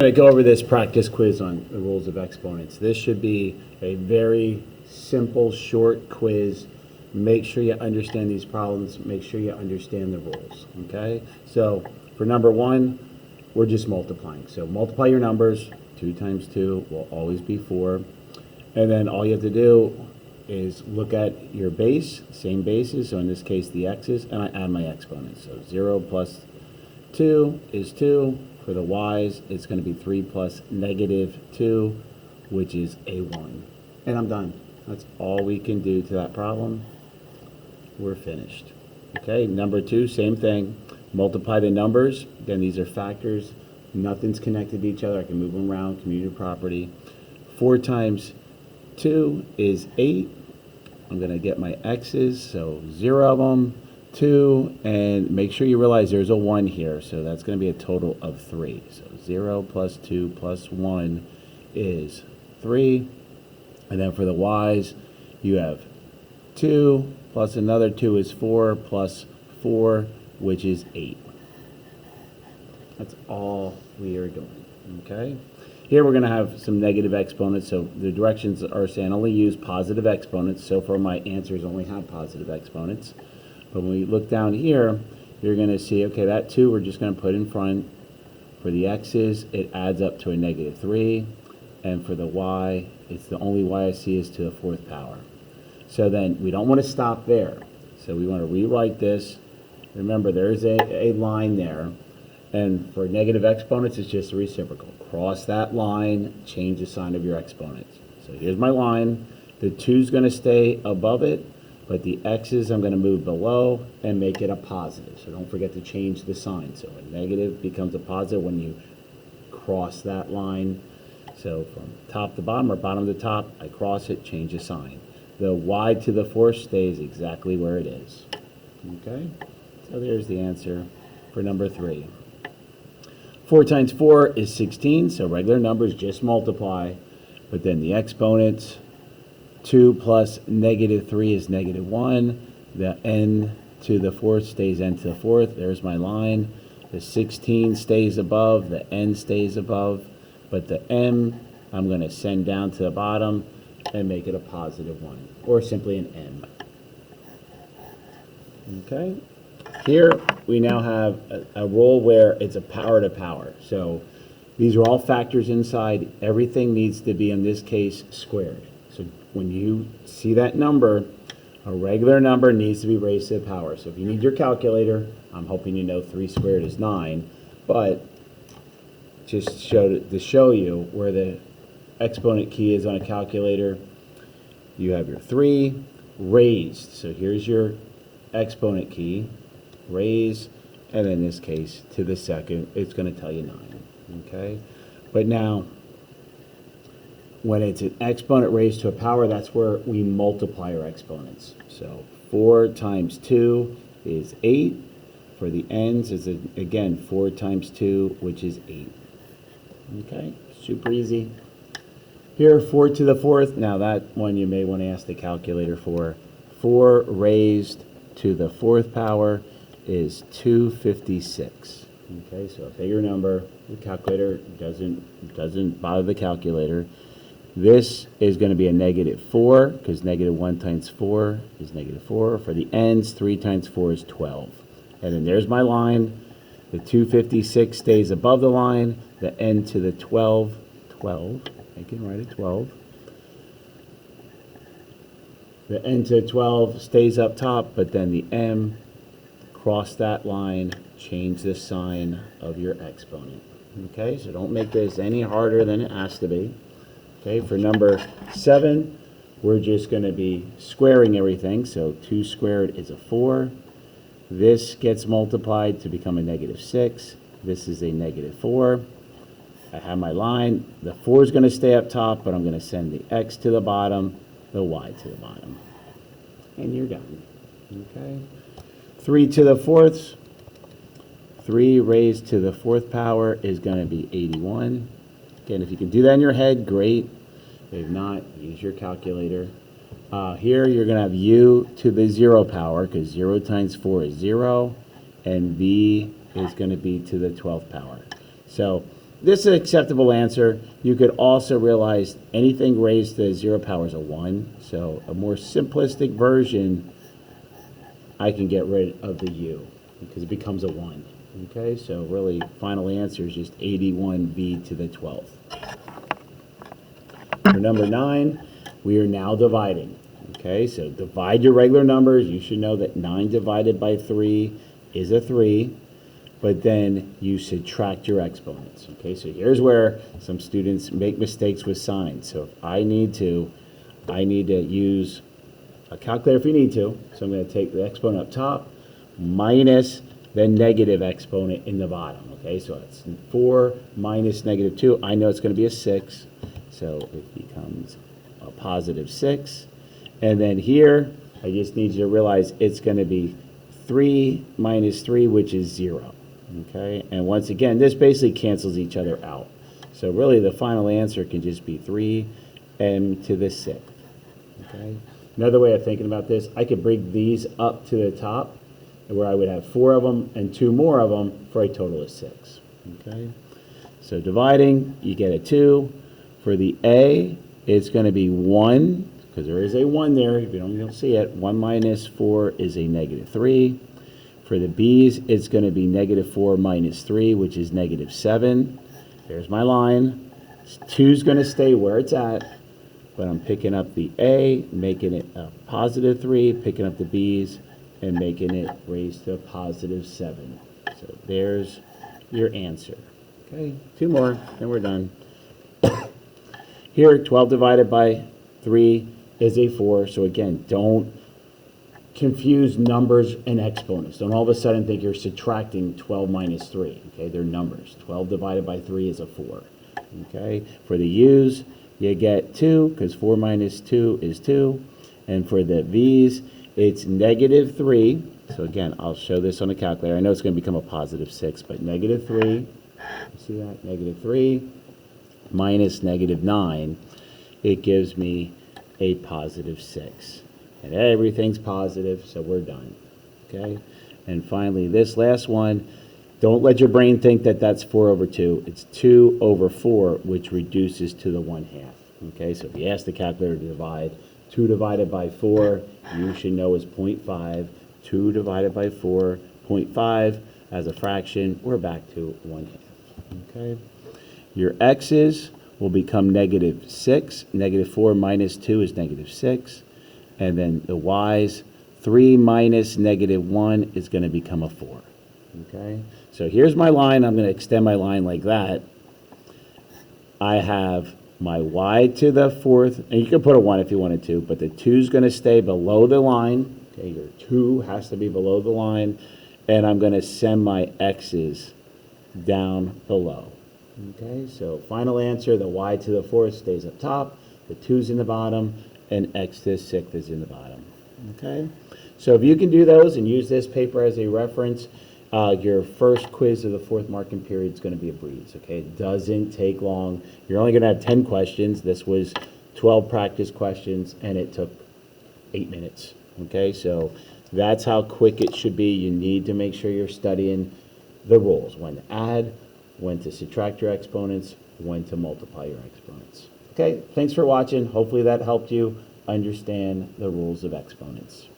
going to go over this practice quiz on the rules of exponents. This should be a very simple, short quiz. Make sure you understand these problems. Make sure you understand the rules, okay? So for number one, we're just multiplying. So multiply your numbers. 2 times 2 will always be 4. And then all you have to do is look at your base, same bases. So in this case, the x's, and I add my exponents. So 0 plus 2 is 2. For the y's, it's going to be 3 plus negative 2, which is a 1. And I'm done. That's all we can do to that problem. We're finished. Okay, number 2, same thing. Multiply the numbers. Again, these are factors. Nothing's connected to each other. I can move them around, commutative property. 4 times 2 is 8. I'm going to get my x's, so 0 of them. 2, and make sure you realize there's a 1 here, so that's going to be a total of 3. So 0 plus 2 plus 1 is 3. And then for the y's, you have 2 plus another 2 is 4 plus 4, which is 8. That's all we are doing, okay? Here we're going to have some negative exponents, so the directions are saying only use positive exponents. So far my answers only have positive exponents. But when we look down here, you're going to see, okay, that 2 we're just going to put in front. For the x's, it adds up to a negative 3. And for the y, it's the only y I see is to the 4th power. So then we don't want to stop there. So we want to rewrite this. Remember, there's a line there. And for negative exponents, it's just a reciprocal. Cross that line, change the sign of your exponents. So here's my line. The 2's going to stay above it. But the x's I'm going to move below and make it a positive. So don't forget to change the sign. So a negative becomes a positive when you cross that line. So from top to bottom or bottom to top, I cross it, change the sign. The y to the 4th stays exactly where it is. Okay? So there's the answer for number 3. 4 times 4 is 16, so regular numbers just multiply. But then the exponents, 2 plus negative 3 is negative 1. The n to the 4th stays n to the 4th. There's my line. The 16 stays above. The n stays above. But the m, I'm going to send down to the bottom and make it a positive 1. Or simply an m. Okay? Here we now have a rule where it's a power to power. So these are all factors inside. Everything needs to be, in this case, squared. So when you see that number, a regular number needs to be raised to the power. So if you need your calculator, I'm hoping you know 3 squared is 9, but just to show you where the exponent key is on a calculator, you have your 3 raised. So here's your exponent key, raised, and in this case, to the 2nd, it's going to tell you 9, okay? But now, when it's an exponent raised to a power, that's where we multiply our exponents. So 4 times 2 is 8. For the n's, is again 4 times 2, which is 8. Okay, super easy. Here, 4 to the 4th. Now that one you may want to ask the calculator for. 4 raised to the 4th power is 256. Okay, so a bigger number. The calculator doesn't bother the calculator. This is going to be a negative 4, because negative 1 times 4 is negative 4. For the n's, 3 times 4 is 12. And then there's my line. The 256 stays above the line. The n to the 12, I can write it 12. The n to the 12 stays up top, but then the m, cross that line, change the sign of your exponent. Okay, so don't make this any harder than it has to be. Okay, for number 7, we're just going to be squaring everything. So 2 squared is a 4. This gets multiplied to become a negative 6. This is a negative 4. I have my line. The 4 is going to stay up top, but I'm going to send the x to the bottom, the y to the bottom. And you're done. Okay. 3 to the 4th. 3 raised to the 4th power is going to be 81. Again, if you can do that in your head, great. If not, use your calculator. Here you're going to have u to the 0 power, because 0 times 4 is 0, and v is going to be to the 12th power. So this is an acceptable answer. You could also realize anything raised to 0 power is a 1. So a more simplistic version, I can get rid of the u because it becomes a 1. Okay, so really final answer is just 81v to the 12th. For number 9, we are now dividing. Okay, so divide your regular numbers. You should know that 9 divided by 3 is a 3, but then you subtract your exponents. Okay, so here's where some students make mistakes with signs. So if I need to use a calculator if you need to. So I'm going to take the exponent up top minus the negative exponent in the bottom. Okay, so it's 4 minus negative 2. I know it's going to be a 6, so it becomes a positive 6. And then here, I just need you to realize it's going to be 3 minus 3, which is 0. Okay, and once again, this basically cancels each other out. So really, the final answer can just be 3m to the 6th. Okay. Another way of thinking about this, I could bring these up to the top, where I would have 4 of them and 2 more of them for a total of 6. Okay. So dividing, you get a 2. For the a, it's going to be 1. Because there is a 1 there, if you don't see it. 1 minus 4 is a negative 3. For the b's, it's going to be negative 4 minus 3, which is negative 7. There's my line. 2 is going to stay where it's at, but I'm picking up the a, making it a positive 3, picking up the b's, and making it raised to a positive 7. So there's your answer. Okay, 2 more, then we're done. Here, 12 divided by 3 is a 4. So again, don't confuse numbers and exponents. Don't all of a sudden think you're subtracting 12 minus 3. Okay, they're numbers. 12 divided by 3 is a 4. Okay, for the u's, you get 2 because 4 minus 2 is 2. And for the v's, it's negative 3. So again, I'll show this on a calculator. I know it's going to become a positive 6, but negative 3. You see that? Negative 3 minus negative 9. It gives me a positive 6. And everything's positive, so we're done. Okay? And finally, this last one, don't let your brain think that that's 4 over 2. It's 2 over 4, which reduces to the 1/2. Okay? So if you ask the calculator to divide, 2 divided by 4, you should know is 0.5. 2 divided by 4, 0.5. As a fraction, we're back to 1/2. Okay? Your x's will become negative 6. Negative 4 minus 2 is negative 6. And then the y's, 3 minus negative 1 is going to become a 4. Okay? So here's my line. I'm going to extend my line like that. I have my y to the 4th, and you can put a 1 if you wanted to, but the 2 is going to stay below the line. Okay, your 2 has to be below the line. And I'm going to send my x's down below. Okay, so final answer, the y to the 4th stays up top, the 2's in the bottom, and x to the 6th is in the bottom. Okay, so if you can do those and use this paper as a reference, your first quiz of the 4th marking period is going to be a breeze. Okay, it doesn't take long. You're only going to have 10 questions. This was 12 practice questions, and it took 8 minutes. Okay, so that's how quick it should be. You need to make sure you're studying the rules, when to add, when to subtract your exponents, when to multiply your exponents. Okay, thanks for watching. Hopefully that helped you understand the rules of exponents.